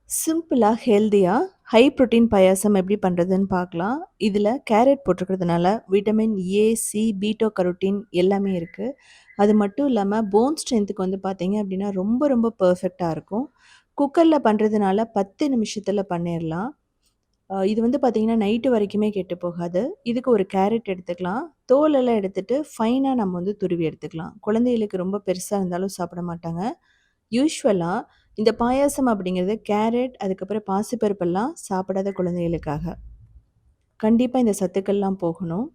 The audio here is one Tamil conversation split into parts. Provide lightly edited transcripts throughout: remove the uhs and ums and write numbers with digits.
சிம்பிளா, ஹெல்தியா, ஹை புரோட்டீன் பாயாசம் எப்படி பண்றதுன்னு பார்க்கலாம். இதில கேரட் போட்டிருக்கிறதுனால vitamin A, C, beta carotene எல்லாமே இருக்கு. அது மட்டும் இல்லாம போன் ஸ்ட்ரென்த்துக்கு வந்து பார்த்தீங்க அப்படின்னா, ரொம்ப ரொம்ப பெர்ஃபெக்ட்டா இருக்கும். குக்கர்ல பண்றதுனால 10 நிமிஷத்தில பண்ணிறலாம். இது வந்து பார்த்தீங்கன்னா, நைட்டு வரைக்குமே கெட்டு போகாது. இதுக்கு ஒரு கேரட் எடுத்துக்கலாம். தோலெல்லாம் எடுத்துட்டு ஃபைனா நம்ம வந்து துருவி எடுத்துக்கலாம். குழந்தைகளுக்கு ரொம்ப பெருசா இருந்தாலும் சாப்பிட மாட்டாங்க. யூசுவலா இந்த பாயாசம் அப்படிங்கிறது கேரட், அதுக்கப்புறம் பாசிப்பருப்பெல்லாம் சாப்பிடாத குழந்தைகளுக்காக. கண்டிப்பா இந்த சத்துக்கள்லாம் போகணும்.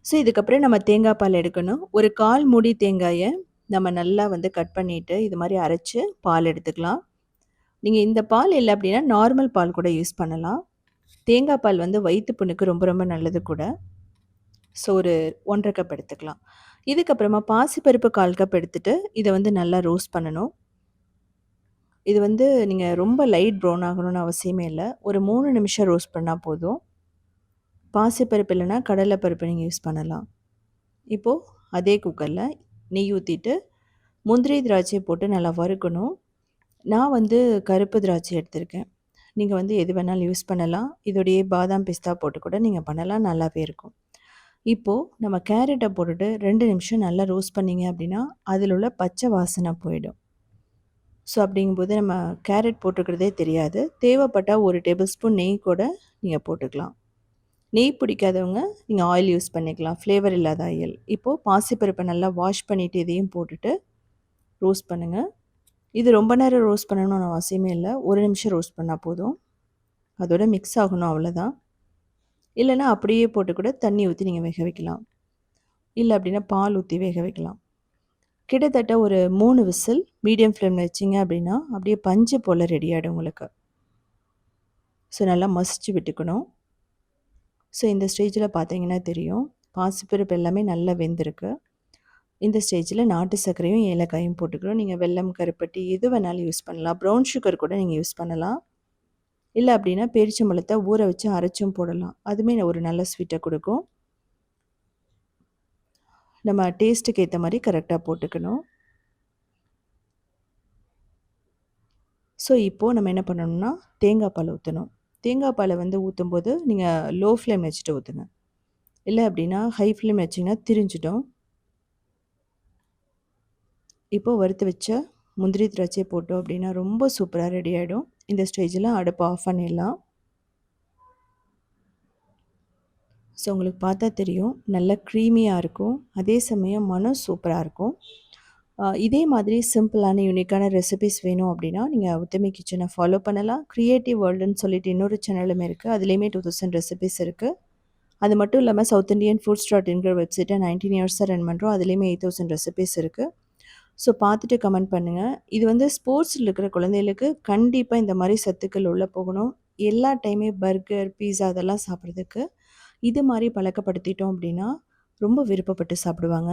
ஸோ, இதுக்கப்புறம் நம்ம தேங்காய் பால் எடுக்கணும். ஒரு 1/4 மூடி தேங்காய நம்ம நல்லா வந்து கட் பண்ணிட்டு, இது மாரி அரைச்சு பால் எடுத்துக்கலாம். நீங்க இந்த பால் இல்ல அப்படின்னா, நார்மல் பால் கூட யூஸ் பண்ணலாம். தேங்காய் பால் வந்து வயித்து புண்ணுக்கு ரொம்ப ரொம்ப நல்லது கூட. ஸோ, ஒரு 1 1/2 கப் எடுத்துக்கலாம். இதுக்கப்புறமா பாசிப்பருப்பு 1/4 கப் எடுத்துட்டு, இத வந்து நல்லா ரோஸ்ட் பண்ணணும். இது வந்து நீங்க ரொம்ப லைட் ப்ரவுன் ஆகணும்னு அவசியமே இல்ல. ஒரு 3 நிமிஷம் ரோஸ்ட் பண்ணா போதும். பாசிப்பருப்பு இல்லன்னா கடலை பருப்பு நீங்க யூஸ் பண்ணலாம். இப்போ அதே குக்கர்ல நெய் ஊத்திட்டு, முந்திரி, திராட்சை போட்டு நல்லா வறுக்கணும். நான் வந்து கருப்பு திராட்சை எடுத்திருக்கேன். நீங்க வந்து எது வேணாலும் யூஸ் பண்ணலாம். இதோடயே பாதாம், பிஸ்தா போட்டு கூட நீங்க பண்ணலாம். நல்லாவே இருக்கும். இப்போ நம்ம கேரட்ட போட்டுட்டு 2 நிமிஷம் நல்லா ரோஸ்ட் பண்ணீங்க அப்படின்னா, அதில உள்ள பச்சை வாசனை போயிடும். ஸோ, அப்படிங்கும்போது நம்ம கேரட் போட்டிருக்கிறதே தெரியாது. தேவைப்பட்டா 1 டேபிள் ஸ்பூன் நெய் கூட நீங்க போட்டுக்கலாம். நெய் பிடிக்காதவங்க நீங்க ஆயில் யூஸ் பண்ணிக்கலாம். ஃப்ளேவர் இல்லாத ஆயில். இப்போ பாசிப்பருப்பை நல்லா வாஷ் பண்ணிட்டு இதையும் போட்டுட்டு ரோஸ்ட் பண்ணுங்க. இது ரொம்ப நேரம் ரோஸ்ட் பண்ணணும்னு அவசியமே இல்ல. 1 நிமிஷம் ரோஸ்ட் பண்ணா போதும். அதோட மிக்ஸ் ஆகணும் அவ்வளோதான். இல்லன்னா அப்படியே போட்டு கூட தண்ணி ஊத்தி நீங்க வேக வைக்கலாம். இல்ல அப்படின்னா பால் ஊத்தி வேக வைக்கலாம். கிட்டத்தட்ட ஒரு 3 விசில் மீடியம் ஃப்ளேம்ல வச்சீங்க அப்படின்னா, அப்படியே பஞ்சு போல ரெடி ஆயிடும் உங்களுக்கு. ஸோ, நல்லா மசிச்சு விட்டுக்கணும். ஸோ, இந்த ஸ்டேஜில பார்த்தீங்கன்னா தெரியும். பாசிப்பருப்பு எல்லாமே நல்லா வெந்திருக்கு. இந்த ஸ்டேஜில நாட்டு சர்க்கரையும், ஏலக்காயும் போட்டுக்கிறோம். நீங்க வெல்லம், கருப்பட்டி எது வேணாலும் யூஸ் பண்ணலாம். ப்ரவுன் சுகர் கூட நீங்க யூஸ் பண்ணலாம். இல்ல அப்படின்னா பேரிச்சம்பழத்த ஊற வச்சு அரைச்சும் போடலாம். அதுவுமே ஒரு நல்ல ஸ்வீட்ட குடுக்கும். நம்ம டேஸ்ட்டுக்கு ஏத்த மாரி கரெக்ட்டா போட்டுக்கணும். ஸோ, இப்போ நம்ம என்ன பண்ணணும்னா, தேங்காய் பால் ஊத்தணும். தேங்காய் பால வந்து ஊத்தும்போது நீங்க லோ ஃப்ளேம் வச்சுட்டு ஊத்துங்க. இல்ல அப்படின்னா ஹை ஃப்ளேம் வச்சீங்கன்னா திரிஞ்சிடும். இப்போ வறுத்து வச்ச முந்திரி, திராட்சை போட்டோம் அப்படின்னா ரொம்ப சூப்பரா ரெடி ஆயிடும். இந்த ஸ்டேஜில அடுப்ப ஆஃப் பண்ணிடலாம். ஸோ, உங்களுக்கு பார்த்தா தெரியும். நல்ல க்ரீமியா இருக்கும். அதே சமயம் மனம் சூப்பரா இருக்கும். இதே மாதிரி சிம்பிளான, யூனிக்கான ரெசிபீஸ் வேணும் அப்படின்னா, நீங்க உத்தமி கிச்சன ஃபாலோ பண்ணலாம். கிரியேட்டிவ் வேர்ல்டுன்னு சொல்லிட்டு இன்னொரு சேனலும் இருக்கு. அதுலயுமே 2000 ரெசிபீஸ் இருக்கு. அது மட்டும் இல்லாம சவுத் இண்டியன் ஃபுட்ஸ் டாட் இன்ங்கிற வெப்சைட்ட 19 இயர்ஸா ரன் பண்றோம். அதுலயுமே 8000 ரெசிபீஸ் இருக்கு. ஸோ, பார்த்துட்டு கமெண்ட் பண்ணுங்க. இது வந்து ஸ்போர்ட்ஸ்ல இருக்கிற குழந்தைகளுக்கு கண்டிப்பா இந்த மாரி சத்துக்கள் உள்ள போகணும். எல்லா டைமே பர்கர், பீஸா அதெல்லாம் சாப்பிடுறதுக்கு இது மாரி பழக்கப்படுத்திட்டோம் அப்படின்னா, ரொம்ப விருப்பப்பட்டு சாப்பிடுவாங்க.